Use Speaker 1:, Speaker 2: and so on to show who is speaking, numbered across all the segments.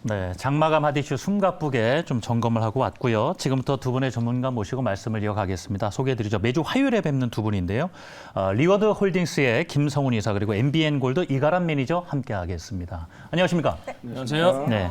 Speaker 1: 네, 장마감 핫이슈 숨가쁘게 좀 점검을 하고 왔고요. 지금부터 두 분의 전문가 모시고 말씀을 이어가겠습니다. 소개해드리죠. 매주 화요일에 뵙는 두 분인데요. 리워드 홀딩스의 김성훈 이사 그리고 MBN 골드 이가람 매니저 함께하겠습니다. 안녕하십니까?
Speaker 2: 네.
Speaker 3: 안녕하세요.
Speaker 1: 네.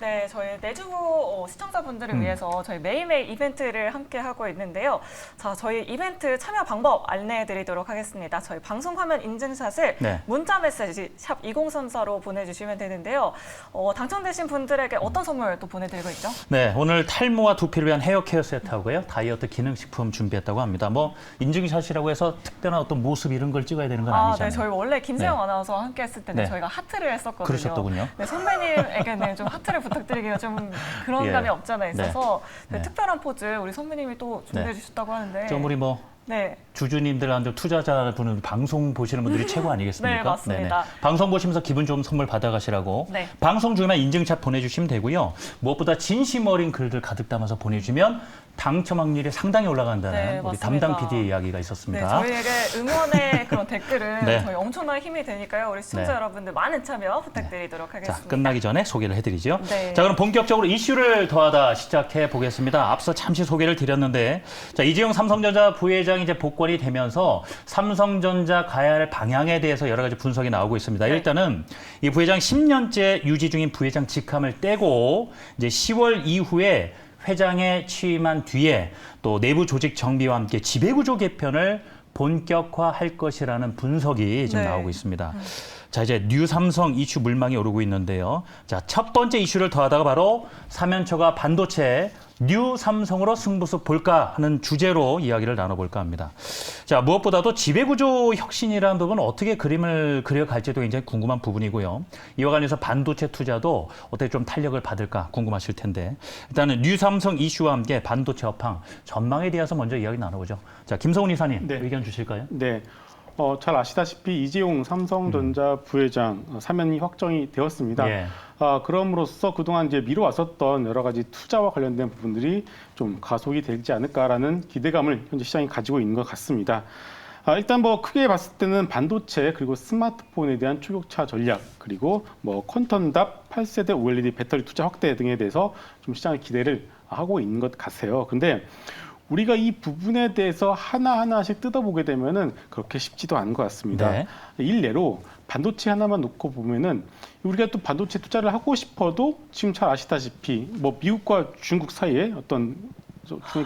Speaker 2: 네, 저희 내주부 시청자분들을 위해서 저희 매일매일 이벤트를 함께 하고 있는데요. 자, 저희 이벤트 참여 방법 안내해드리도록 하겠습니다. 저희 방송 화면 인증샷을
Speaker 1: 네.
Speaker 2: 문자 메시지 샵 2034로 보내주시면 되는데요. 당첨되신 분들에게 어떤 선물 또 보내드리고 있죠?
Speaker 1: 네, 오늘 탈모와 두피를 위한 헤어 케어 세트하고요. 다이어트 기능식품 준비했다고 합니다. 뭐 인증샷이라고 해서 특별한 어떤 모습 이런 걸 찍어야 되는 건 아니잖아요.
Speaker 2: 네, 저희 원래 김세영
Speaker 1: 네.
Speaker 2: 아나운서와 함께 했을 때는
Speaker 1: 네.
Speaker 2: 저희가 하트를 했었거든요.
Speaker 1: 그러셨더군요.
Speaker 2: 네, 선배님에게는 좀 하트를 부탁드리기가 좀 그런
Speaker 1: 예.
Speaker 2: 감이 없잖아 있어서
Speaker 1: 네.
Speaker 2: 특별한 포즈 우리 선배님이 또 준비해
Speaker 1: 네.
Speaker 2: 주셨다고 하는데
Speaker 1: 좀 우리 뭐
Speaker 2: 네.
Speaker 1: 주주님들한테 투자자분은 방송 보시는 분들이 최고 아니겠습니까?
Speaker 2: 네, 맞습니다.
Speaker 1: 네네. 방송 보시면서 기분 좋은 선물 받아가시라고
Speaker 2: 네.
Speaker 1: 방송 중에만 인증샷 보내주시면 되고요. 무엇보다 진심 어린 글들 가득 담아서 보내주시면 당첨 확률이 상당히 올라간다는
Speaker 2: 네,
Speaker 1: 우리
Speaker 2: 맞습니다.
Speaker 1: 담당 PD의 이야기가
Speaker 2: 네,
Speaker 1: 있었습니다.
Speaker 2: 저희에게 응원의 그런 댓글은
Speaker 1: 네.
Speaker 2: 저희 엄청난 힘이 되니까요. 우리 시청자
Speaker 1: 네.
Speaker 2: 여러분들 많은 참여 부탁드리도록 하겠습니다.
Speaker 1: 자, 끝나기 전에 소개를 해드리죠.
Speaker 2: 네.
Speaker 1: 자, 그럼 본격적으로 이슈를 더하다 시작해 보겠습니다. 앞서 잠시 소개를 드렸는데, 자, 이재용 삼성전자 부회장이 이제 복권이 되면서 삼성전자 가야 할 방향에 대해서 여러 가지 분석이 나오고 있습니다.
Speaker 2: 네.
Speaker 1: 일단은 이 부회장 10년째 유지 중인 부회장 직함을 떼고 이제 10월 이후에 회장에 취임한 뒤에 또 내부 조직 정비와 함께 지배구조 개편을 본격화할 것이라는 분석이 지금
Speaker 2: 네.
Speaker 1: 나오고 있습니다. 자, 이제 뉴 삼성 이슈 물망이 오르고 있는데요. 자, 첫 번째 이슈를 더하다가 바로 사면초가 반도체 뉴 삼성으로 승부수 볼까 하는 주제로 이야기를 나눠볼까 합니다. 자, 무엇보다도 지배구조 혁신이라는 부분은 어떻게 그림을 그려갈지도 굉장히 궁금한 부분이고요. 이와 관련해서 반도체 투자도 어떻게 좀 탄력을 받을까 궁금하실 텐데 일단은 뉴 삼성 이슈와 함께 반도체 업황 전망에 대해서 먼저 이야기 나눠보죠. 자, 김성훈 이사님
Speaker 3: 네.
Speaker 1: 의견 주실까요?
Speaker 3: 네. 잘 아시다시피 이재용 삼성전자 부회장 사면이 확정이 되었습니다.
Speaker 1: 예.
Speaker 3: 그럼으로써 그동안 이제 미뤄왔었던 여러 가지 투자와 관련된 부분들이 좀 가속이 되지 않을까라는 기대감을 현재 시장이 가지고 있는 것 같습니다. 일단 뭐 크게 봤을 때는 반도체 그리고 스마트폰에 대한 초격차 전략 그리고 뭐 퀀텀 답 8세대 OLED 배터리 투자 확대 등에 대해서 좀 시장의 기대를 하고 있는 것 같아요. 근데 우리가 이 부분에 대해서 하나하나씩 뜯어보게 되면은 그렇게 쉽지도 않은 것 같습니다.
Speaker 1: 네.
Speaker 3: 일례로 반도체 하나만 놓고 보면은 우리가 또 반도체 투자를 하고 싶어도 지금 잘 아시다시피 뭐 미국과 중국 사이에 어떤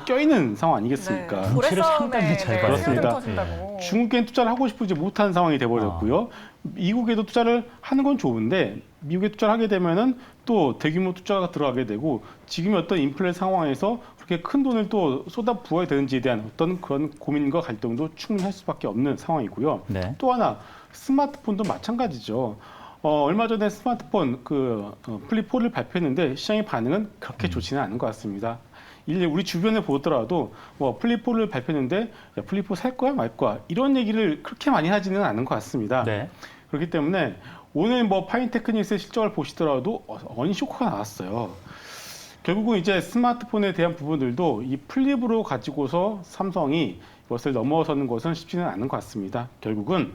Speaker 3: 껴있는 상황 아니겠습니까?
Speaker 2: 네.
Speaker 1: 눈치를 상당히 잘 봐요.
Speaker 3: 그렇습니다.
Speaker 2: 터진다고.
Speaker 3: 중국엔 투자를 하고 싶지 못한 상황이 돼버렸고요. 미국에도 투자를 하는 건 좋은데 미국에 투자를 하게 되면은 또 대규모 투자가 들어가게 되고 지금의 어떤 인플레 상황에서 그렇게 큰 돈을 또 쏟아 부어야 되는지에 대한 어떤 그런 고민과 갈등도 충분히 할 수밖에 없는 상황이고요.
Speaker 1: 네.
Speaker 3: 또 하나 스마트폰도 마찬가지죠. 얼마 전에 스마트폰 플립 4를 발표했는데 시장의 반응은 그렇게 좋지는 않은 것 같습니다. 일례 우리 주변에 보더라도 뭐 플립 4를 발표했는데 야, 플립 4 살 거야 말 거야 이런 얘기를 그렇게 많이 하지는 않은 것 같습니다.
Speaker 1: 네.
Speaker 3: 그렇기 때문에 오늘 뭐 파인테크닉스의 실적을 보시더라도 어닝쇼크가 나왔어요. 결국은 이제 스마트폰에 대한 부분들도 이 플립으로 가지고서 삼성이 이것을 넘어서는 것은 쉽지는 않은 것 같습니다. 결국은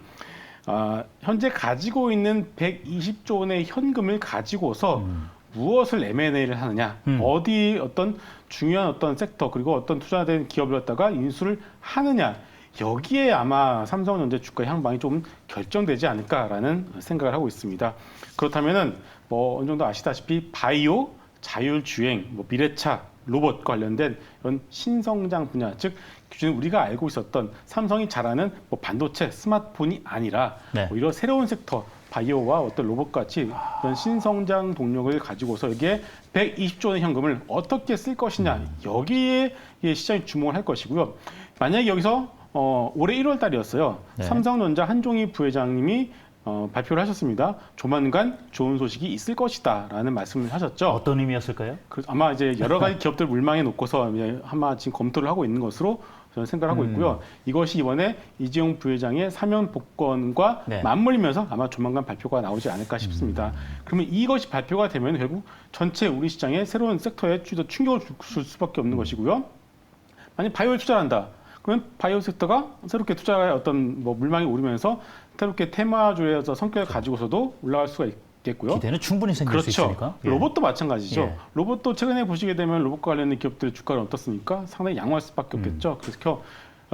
Speaker 3: 현재 가지고 있는 120조 원의 현금을 가지고서 무엇을 M&A를 하느냐, 어디 어떤 중요한 어떤 섹터 그리고 어떤 투자된 기업을 갖다가 인수를 하느냐, 여기에 아마 삼성전자 주가 향방이 좀 결정되지 않을까라는 생각을 하고 있습니다. 그렇다면은 뭐 어느 정도 아시다시피 바이오, 자율주행, 뭐 미래차, 로봇 관련된 이런 신성장 분야, 즉 기존에 우리가 알고 있었던 삼성이 잘하는 뭐 반도체, 스마트폰이 아니라
Speaker 1: 네.
Speaker 3: 뭐 이런 새로운 섹터, 바이오와 어떤 로봇같이 이런 신성장 동력을 가지고서 여기에 120조 원의 현금을 어떻게 쓸 것이냐, 여기에 시장이 주목을 할 것이고요. 만약에 여기서 올해 1월 달이었어요.
Speaker 1: 네.
Speaker 3: 삼성전자 한종희 부회장님이 발표를 하셨습니다. 조만간 좋은 소식이 있을 것이다라는 말씀을 하셨죠.
Speaker 1: 어떤 의미였을까요?
Speaker 3: 아마 이제 여러 가지 기업들 물망에 놓고서 아마 지금 검토를 하고 있는 것으로 저는 생각을 하고 있고요. 이것이 이번에 이재용 부회장의 사면 복권과
Speaker 1: 네.
Speaker 3: 맞물리면서 아마 조만간 발표가 나오지 않을까 싶습니다. 그러면 이것이 발표가 되면 결국 전체 우리 시장의 새로운 섹터에 충격을 줄 수밖에 없는 것이고요. 만약 바이오에 투자를 한다. 그러면 바이오 섹터가 새롭게 투자의 어떤 뭐 물망이 오르면서 새롭게 테마주의 성격을 가지고서도 올라갈 수가 있겠고요.
Speaker 1: 기대는 충분히 생길 수
Speaker 3: 그렇죠.
Speaker 1: 있으니까. 예.
Speaker 3: 로봇도 마찬가지죠.
Speaker 1: 예.
Speaker 3: 로봇도 최근에 보시게 되면 로봇과 관련된 기업들의 주가는 어떻습니까? 상당히 양호할 수밖에 없겠죠.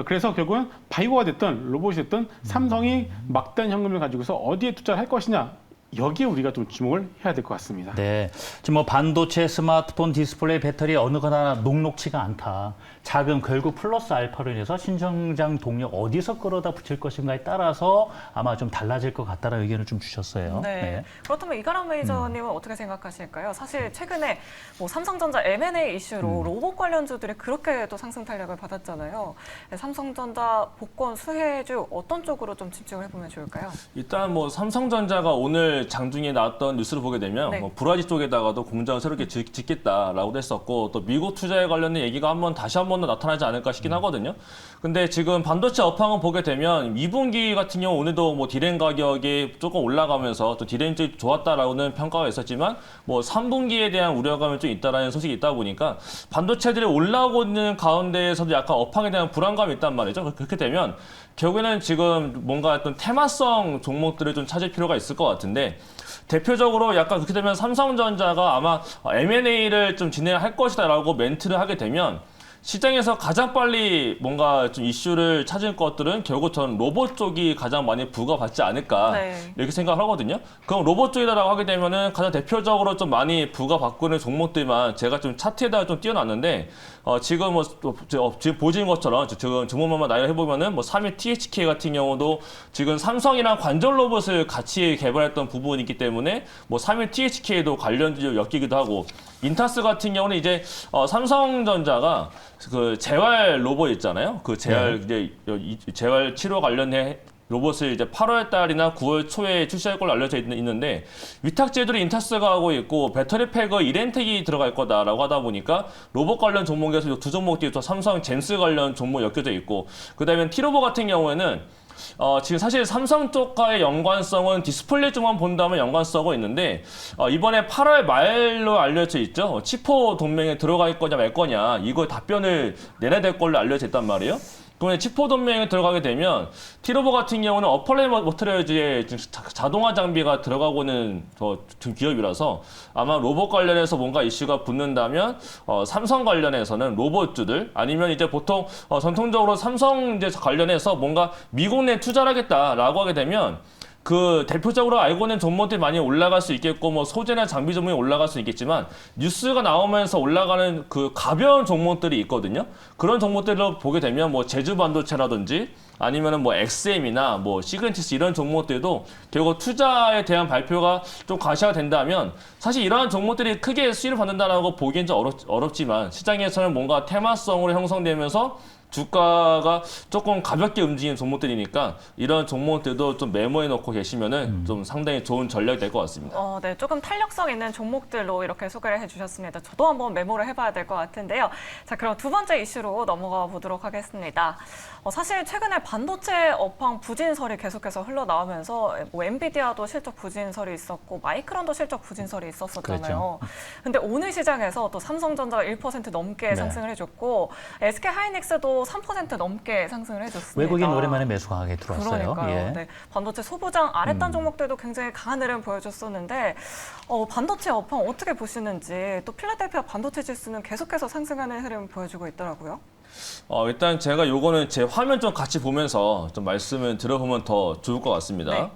Speaker 3: 그래서 결국은 바이오가 됐든 로봇이 됐든 삼성이 막대한 현금을 가지고서 어디에 투자를 할 것이냐, 여기에 우리가 좀 주목을 해야 될 것 같습니다.
Speaker 1: 네, 지금 뭐 반도체, 스마트폰, 디스플레이, 배터리 어느 거나 녹록치가 않다. 자금 결국 플러스 알파로 인해서 신성장 동력 어디서 끌어다 붙일 것인가에 따라서 아마 좀 달라질 것 같다는 의견을 좀 주셨어요.
Speaker 2: 네. 그렇다면 이가람 매니저님은 어떻게 생각하실까요? 사실 최근에 뭐 삼성전자 M&A 이슈로 로봇 관련주들이 그렇게 또 상승 탄력을 받았잖아요. 네, 삼성전자 복권 수혜주 어떤 쪽으로 좀 집중을 해보면 좋을까요?
Speaker 4: 일단 뭐 삼성전자가 오늘 장중에 나왔던 뉴스를 보게 되면
Speaker 2: 네.
Speaker 4: 뭐 브라질 쪽에다가도 공장을 새롭게 짓겠다라고도 했었고 또 미국 투자에 관련된 얘기가 다시 한 번 더 나타나지 않을까 싶긴 하거든요. 근데 지금 반도체 업황을 보게 되면 2분기 같은 경우 오늘도 뭐 디램 가격이 조금 올라가면서 또 디램 쪽이 좋았다라고는 평가가 있었지만 뭐 3분기에 대한 우려감이 좀 있다라는 소식이 있다 보니까 반도체들이 올라오고 있는 가운데에서도 약간 업황에 대한 불안감이 있단 말이죠. 그렇게 되면 결국에는 지금 뭔가 어떤 테마성 종목들을 좀 찾을 필요가 있을 것 같은데 대표적으로 약간 그렇게 되면 삼성전자가 아마 M&A를 좀 진행할 것이다라고 멘트를 하게 되면 시장에서 가장 빨리 뭔가 좀 이슈를 찾을 것들은 결국 전 로봇 쪽이 가장 많이 부과받지 않을까
Speaker 2: 네.
Speaker 4: 이렇게 생각을 하거든요. 그럼 로봇 쪽이다라고 하게 되면은 가장 대표적으로 좀 많이 부과받고 있는 종목들만 제가 좀 차트에다가 좀 띄워놨는데 지금 뭐 지금 보시는 것처럼 지금 종목만 나열해 보면은 뭐 3위 THK 같은 경우도 지금 삼성이랑 관절 로봇을 같이 개발했던 부분이 있기 때문에 뭐 3위 THK도 관련주로 엮이기도 하고 인타스 같은 경우는 이제 삼성전자가 그 재활 로봇 있잖아요. 그 재활 이제 재활 치료 관련해 로봇을 이제 8월 달이나 9월 초에 출시할 걸로 알려져 있는데 위탁 제도를 인타스가 하고 있고 배터리 팩을 이렌텍이 들어갈 거다라고 하다 보니까 로봇 관련 종목에서 두 종목들이 또 삼성 젠스 관련 종목 엮여져 있고 그다음에 티로보 같은 경우에는 지금 사실 삼성 쪽과의 연관성은 디스플레이 쪽만 본다면 연관성은 있는데 이번에 8월 말로 알려져 있죠. 치포 동맹에 들어갈 거냐 말 거냐 이거 답변을 내놔야 될 걸로 알려져 있단 말이에요. 그러면 치포 동맹에 들어가게 되면 티로보 같은 경우는 어퍼레 머트리얼즈에 자동화 장비가 들어가고 있는 기업이라서 아마 로봇 관련해서 뭔가 이슈가 붙는다면 삼성 관련해서는 로봇주들 아니면 이제 보통 전통적으로 삼성 이제 관련해서 뭔가 미국 내 투자를 하겠다라고 하게 되면 그 대표적으로 알고 있는 종목들이 많이 올라갈 수 있겠고 뭐 소재나 장비 종목이 올라갈 수 있겠지만 뉴스가 나오면서 올라가는 그 가벼운 종목들이 있거든요. 그런 종목들을 보게 되면 뭐 제주 반도체라든지 아니면은 뭐 XM이나 뭐 시그렌티스 이런 종목들도 결국 투자에 대한 발표가 좀 과시가 된다면 사실 이러한 종목들이 크게 수익을 받는다라고 보기엔 좀 어렵지만 시장에서는 뭔가 테마성으로 형성되면서 주가가 조금 가볍게 움직이는 종목들이니까 이런 종목들도 좀 메모해 놓고 계시면은 좀 상당히 좋은 전략이 될 것 같습니다.
Speaker 2: 네, 조금 탄력성 있는 종목들로 이렇게 소개를 해주셨습니다. 저도 한번 메모를 해봐야 될 것 같은데요. 자, 그럼 두 번째 이슈로 넘어가 보도록 하겠습니다. 사실 최근에 반도체 업황 부진설이 계속해서 흘러나오면서 뭐 엔비디아도 실적 부진설이 있었고 마이크론도 실적 부진설이 있었었잖아요. 근데 오늘 시장에서 또 삼성전자가 1% 넘게 상승을 해줬고 SK 하이닉스도 3% 넘게 상승을 해줬습니다.
Speaker 1: 외국인 오랜만에 매수 강하게 들어왔어요.
Speaker 2: 그러니까요.
Speaker 1: 예.
Speaker 2: 네, 반도체 소부장 아랫단 종목들도 굉장히 강한 흐름 보여줬었는데 반도체 업황 어떻게 보시는지 또 필라델피아 반도체 지수는 계속해서 상승하는 흐름 보여주고 있더라고요.
Speaker 4: 일단 제가 요거는 제 화면 좀 같이 보면서 좀 말씀을 들어보면 더 좋을 것 같습니다.
Speaker 2: 네.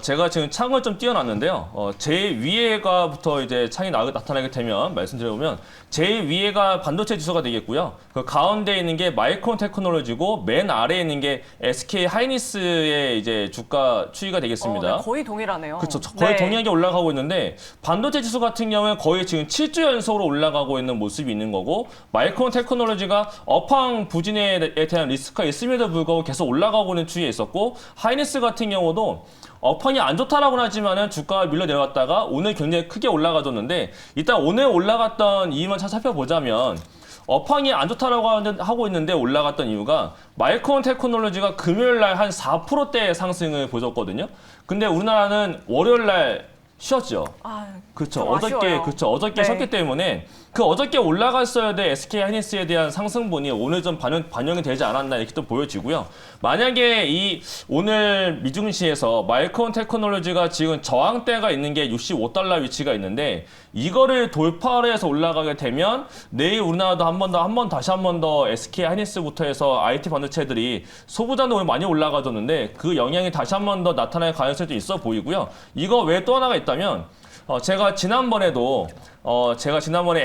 Speaker 4: 제가 지금 창을 좀 띄워놨는데요. 제일 위에가부터 이제 창이 나타나게 되면 말씀드려보면 제일 위에가 반도체 지수가 되겠고요. 그 가운데 있는 게 마이크론 테크놀로지고 맨 아래에 있는 게 SK 하이닉스의 이제 주가 추이가 되겠습니다.
Speaker 2: 네, 거의 동일하네요.
Speaker 4: 그렇죠. 거의 동일하게 올라가고 있는데 반도체 지수 같은 경우는 거의 지금 7주 연속으로 올라가고 있는 모습이 있는 거고 마이크론 테크놀로지가 업황 부진에 대한 리스크가 있음에도 불구하고 계속 올라가고 있는 추이에 있었고 하이닉스 같은 경우도 업황이 안 좋다라고는 하지만은 주가가 밀려 내려갔다가 오늘 굉장히 크게 올라가줬는데 일단 오늘 올라갔던 이유만 살펴보자면 업황이 안 좋다라고 하고 있는데 올라갔던 이유가 마이크론 테크놀로지가 금요일 날 한 4%대 상승을 보여줬거든요. 근데 우리나라는 월요일 날 쉬었죠.
Speaker 2: 아,
Speaker 4: 그렇죠.
Speaker 2: 좀
Speaker 4: 어저께
Speaker 2: 아쉬워요.
Speaker 4: 그렇죠. 어저께
Speaker 2: 네.
Speaker 4: 쉬었기 때문에 그 어저께 올라갔어야 될 SK 하이닉스에 대한 상승분이 오늘 좀 반영이 되지 않았나 이렇게 또 보여지고요. 만약에 이 오늘 미증시에서 마이크론 테크놀로지가 지금 저항대가 있는 게 65달러 위치가 있는데 이거를 돌파를 해서 올라가게 되면 내일 우리나라도 다시 한 번 더 SK 하이닉스부터 해서 IT 반도체들이 소부자는 오늘 많이 올라가졌는데 그 영향이 다시 한 번 더 나타날 가능성도 있어 보이고요. 이거 외에 또 하나가 있다면 제가 지난번에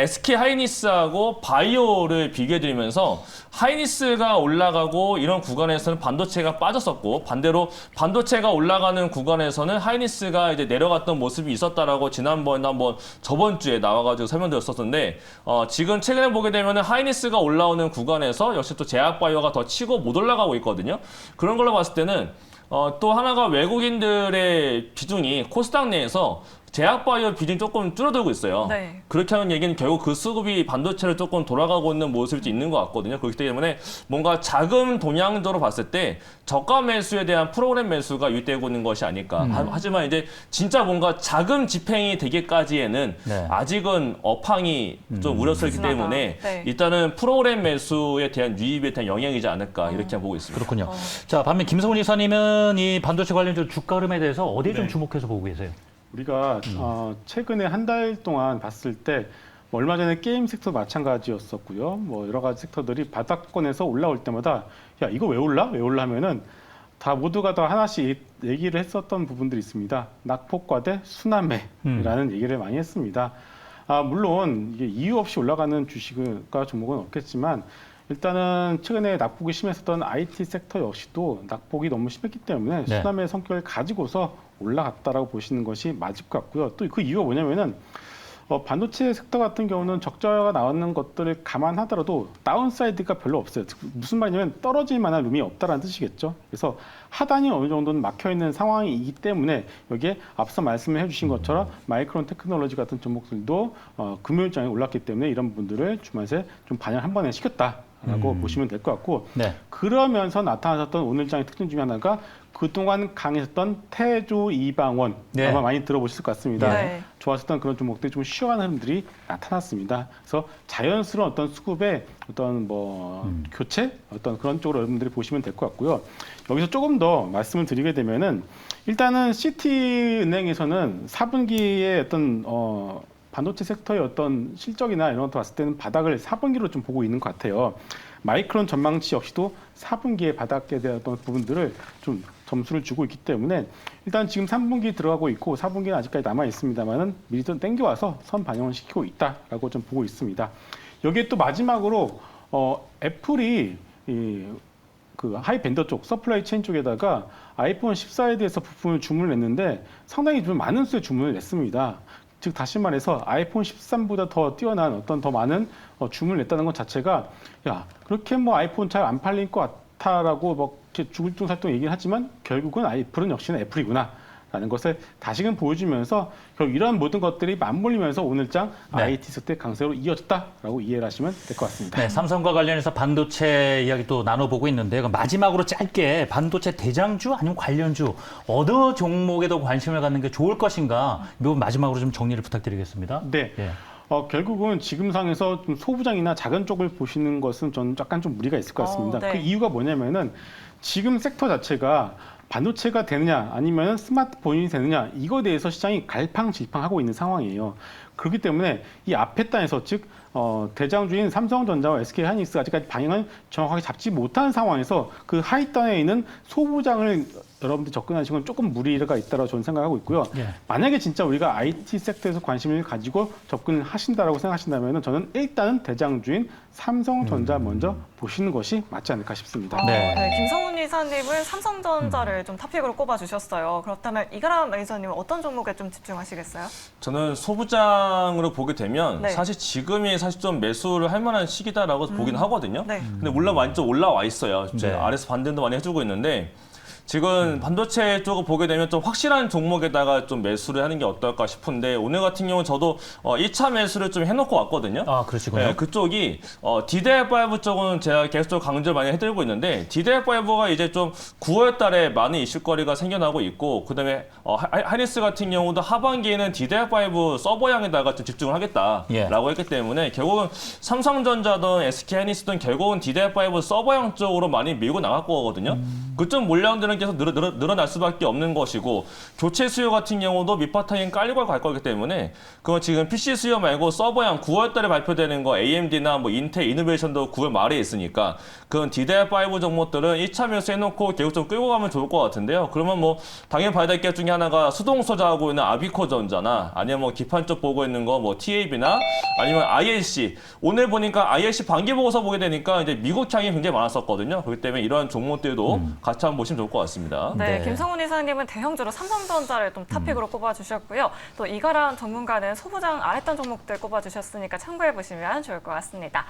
Speaker 4: SK 하이닉스하고 바이오를 비교해드리면서 하이닉스가 올라가고 이런 구간에서는 반도체가 빠졌었고 반대로 반도체가 올라가는 구간에서는 하이닉스가 이제 내려갔던 모습이 있었다라고 지난번에 한번 저번 주에 나와가지고 설명드렸었는데 지금 최근에 보게 되면은 하이닉스가 올라오는 구간에서 역시 또 제약바이오가 더 치고 못 올라가고 있거든요. 그런 걸로 봤을 때는 또 하나가 외국인들의 비중이 코스닥 내에서 제약바이오 비중이 조금 줄어들고 있어요.
Speaker 2: 네.
Speaker 4: 그렇게 하는 얘기는 결국 그 수급이 반도체를 조금 돌아가고 있는 모습이 있는 것 같거든요. 그렇기 때문에 뭔가 자금 동향적으로 봤을 때 저가 매수에 대한 프로그램 매수가 유입되고 있는 것이 아닐까. 하지만 이제 진짜 뭔가 자금 집행이 되기까지에는
Speaker 1: 네.
Speaker 4: 아직은 업황이 좀 우려스럽기 때문에
Speaker 2: 네.
Speaker 4: 일단은 프로그램 매수에 대한 유입에 대한 영향이지 않을까 이렇게 보고 있습니다.
Speaker 1: 그렇군요. 자, 반면 김성훈 이사님은 이 반도체 관련주 주가 흐름에 대해서 어디에 좀
Speaker 3: 네.
Speaker 1: 주목해서 보고 계세요?
Speaker 3: 우리가 최근에 한 달 동안 봤을 때 얼마 전에 게임 섹터 마찬가지였었고요. 뭐 여러 가지 섹터들이 바닥권에서 올라올 때마다 야 이거 왜 올라? 왜 올라 하면은 다 모두가 다 하나씩 얘기를 했었던 부분들이 있습니다. 낙폭과대 순환매라는 얘기를 많이 했습니다. 물론 이게 이유 없이 올라가는 주식과 종목은 없겠지만 일단은 최근에 낙폭이 심했었던 IT 섹터 역시도 낙폭이 너무 심했기 때문에
Speaker 1: 네.
Speaker 3: 순환매의 성격을 가지고서 올라갔다라고 보시는 것이 맞을 것 같고요. 또 그 이유가 뭐냐면은 반도체 섹터 같은 경우는 적자가 나오는 것들을 감안하더라도 다운사이드가 별로 없어요. 무슨 말이냐면 떨어질 만한 룸이 없다라는 뜻이겠죠. 그래서 하단이 어느 정도는 막혀 있는 상황이기 때문에 여기에 앞서 말씀을 해주신 것처럼 마이크론 테크놀로지 같은 종목들도 금요일장에 올랐기 때문에 이런 부분들을 주말에 좀 반영 한 번에 시켰다라고 보시면 될 것 같고
Speaker 1: 네.
Speaker 3: 그러면서 나타나셨던 오늘장의 특징 중에 하나가 그동안 강했었던 태조 이방원
Speaker 1: 네.
Speaker 3: 아마 많이 들어보셨을 것 같습니다.
Speaker 2: 네.
Speaker 3: 좋았었던 그런 종목들이 좀 쉬어가는 흐름들이 나타났습니다. 그래서 자연스러운 어떤 수급의 어떤 교체 어떤 그런 쪽으로 여러분들이 보시면 될 것 같고요. 여기서 조금 더 말씀을 드리게 되면은 일단은 시티은행에서는 4분기에 어떤 반도체 섹터의 어떤 실적이나 이런 것도 봤을 때는 바닥을 4분기로 좀 보고 있는 것 같아요. 마이크론 전망치 역시도 4분기에 바닥에 대한 어떤 부분들을 좀 점수를 주고 있기 때문에 일단 지금 3분기 들어가고 있고 4분기는 아직까지 남아 있습니다만은 미리 좀 땡겨와서 선 반영을 시키고 있다라고 좀 보고 있습니다. 여기에 또 마지막으로 애플이 그 하이 벤더 쪽 서플라이 체인 쪽에다가 아이폰 14에 대해서 부품을 주문을 냈는데 상당히 좀 많은 수의 주문을 냈습니다. 즉 다시 말해서 아이폰 13보다 더 뛰어난 어떤 더 많은 주문을 냈다는 것 자체가 야 그렇게 뭐 아이폰 잘 안 팔릴 것 같아라고 뭐 이렇게 죽을둥살둥 얘기를 하지만 결국은 애플은 역시나 애플이구나라는 것을 다시금 보여주면서 결국 이러한 모든 것들이 맞물리면서 오늘장
Speaker 1: 네.
Speaker 3: IT 섹터의 강세로 이어졌다라고 이해를 하시면 될 것 같습니다.
Speaker 1: 네, 삼성과 관련해서 반도체 이야기 또 나눠보고 있는데요. 그럼 마지막으로 짧게 반도체 대장주 아니면 관련주 어느 종목에도 관심을 갖는 게 좋을 것인가? 이 부분 마지막으로 좀 정리를 부탁드리겠습니다.
Speaker 3: 네.
Speaker 1: 예.
Speaker 3: 결국은 지금 상에서 좀 소부장이나 작은 쪽을 보시는 것은 저는 약간 좀 무리가 있을 것 같습니다.
Speaker 2: 네.
Speaker 3: 그 이유가 뭐냐면은 지금 섹터 자체가 반도체가 되느냐 아니면 스마트폰이 되느냐 이거에 대해서 시장이 갈팡질팡하고 있는 상황이에요. 그렇기 때문에 이 앞에 단에서 즉 대장주인 삼성전자와 SK 하이닉스 아직까지 방향을 정확하게 잡지 못한 상황에서 그 하위단에 있는 소부장을 여러분들 접근하시는 건 조금 무리가 있다고 저는 생각하고 있고요.
Speaker 1: 예.
Speaker 3: 만약에 진짜 우리가 IT 섹터에서 관심을 가지고 접근을 하신다라고 생각하신다면 저는 일단은 대장주인 삼성전자 먼저 보시는 것이 맞지 않을까 싶습니다.
Speaker 1: 네.
Speaker 2: 김성훈 이사님은 삼성전자를 좀 탑픽으로 꼽아주셨어요. 그렇다면 이가람 매니저님은 어떤 종목에 좀 집중하시겠어요?
Speaker 4: 저는 소부장으로 보게 되면
Speaker 2: 네.
Speaker 4: 사실 지금이 사실 좀 매수를 할 만한 시기다라고 보긴 하거든요.
Speaker 2: 네.
Speaker 4: 근데 물론 많이 좀 올라와 있어요.
Speaker 1: 네.
Speaker 4: 아래서 반등도 많이 해주고 있는데 지금 반도체 쪽을 보게 되면 좀 확실한 종목에다가 좀 매수를 하는 게 어떨까 싶은데 오늘 같은 경우는 저도 1차 매수를 좀 해놓고 왔거든요.
Speaker 1: 아, 그러시군요.
Speaker 4: 네, 그쪽이 DDR5 쪽은 제가 계속 강조를 많이 해드리고 있는데 DDR5가 이제 좀 9월 달에 많은 이슈거리가 생겨나고 있고 그다음에 하이닉스 같은 경우도 하반기에는 DDR5 서버향에다가 좀 집중을 하겠다라고 했기 때문에 결국은 삼성전자든 SK하이닉스든 결국은 DDR5 서버향 쪽으로 많이 밀고 나갈 거거든요. 그쪽 물량들은 계속 늘어날 수밖에 없는 것이고 교체 수요 같은 경우도 밑바탕에 깔리고 갈 거기 때문에 그건 지금 PC 수요 말고 서버향 9월 달에 발표되는 거 AMD나 뭐 인텔 이노베이션도 9월 말에 있으니까 그건 DDR5 종목들은 1차 매수해놓고 계속 좀 끌고 가면 좋을 것 같은데요. 그러면 뭐 당연히 봐야 될 게 중에 하나가 수동소자하고 있는 아비코전자나 아니면 뭐 기판 쪽 보고 있는 거 뭐 TAB나 아니면 ILC 오늘 보니까 ILC 반기 보고서 보게 되니까 이제 미국 향이 굉장히 많았었거든요. 그렇기 때문에 이러한 종목들도 같이 한번 보시면 좋을 것 같습니다.
Speaker 2: 네,
Speaker 1: 네.
Speaker 2: 김성훈 이사님은 대형주로 삼성전자를 좀 탑픽으로 꼽아주셨고요. 또 이가람 전문가는 소부장 안 했던 종목들 꼽아주셨으니까 참고해 보시면 좋을 것 같습니다.